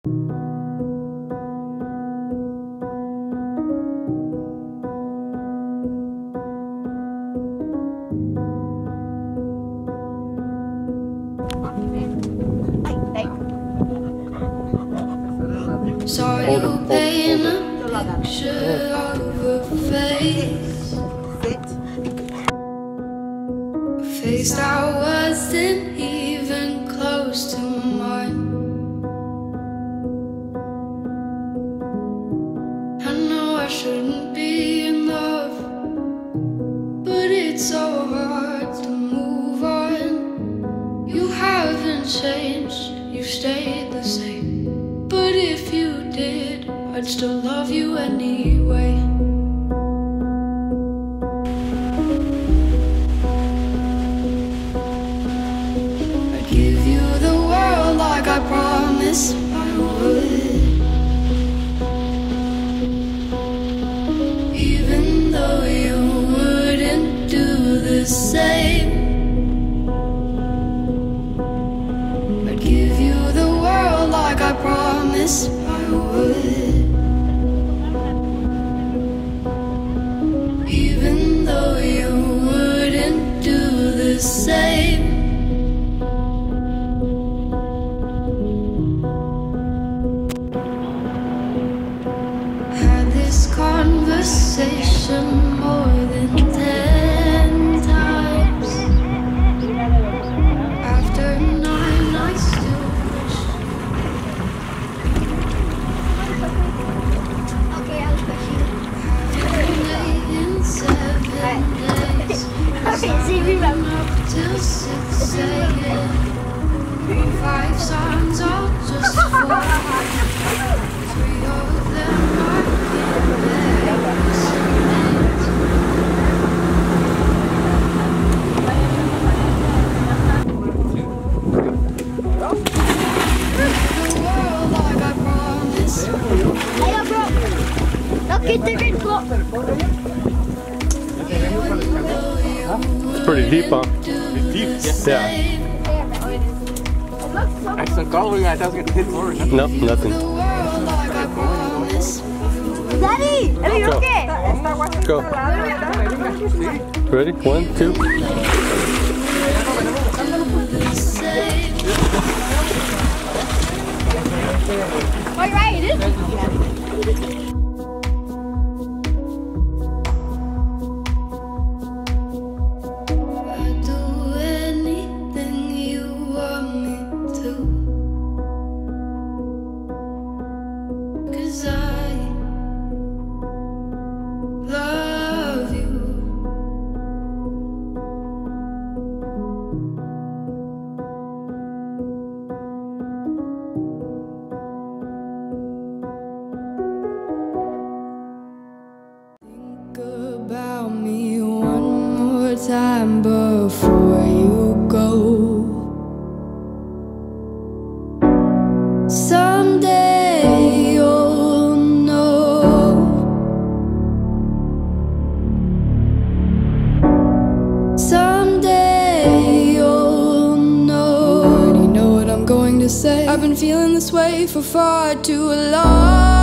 Saw you paint a picture of a face, a face that wasn't even close to mine. I know I shouldn't be in love, but it's so hard to move on. You haven't changed, you stayed the same. But if you did, I'd still love you anyway. I'd give you the world like I promised I would, even though you wouldn't do the same. I'd give you the world like I promised I would, even though you wouldn't do the same. Had this conversation more than 10 times. After 9 I still wish. Okay, I'll push you. In 7 days. Okay, see me around. Up till 6 a.m. 5 songs, all just 4. 3 of them are It's pretty deep, huh? Deep, Yeah. Excellent call, guys. I was going to hit forward. Nope, nothing. Daddy, are you okay? Go. Ready? 1, 2. All right, it is. I'd do anything you want me to, 'cause I love you. Think about me one more time before you go. Someday you'll know. Someday you'll know. Already know what I'm going to say. I've been feeling this way for far too long.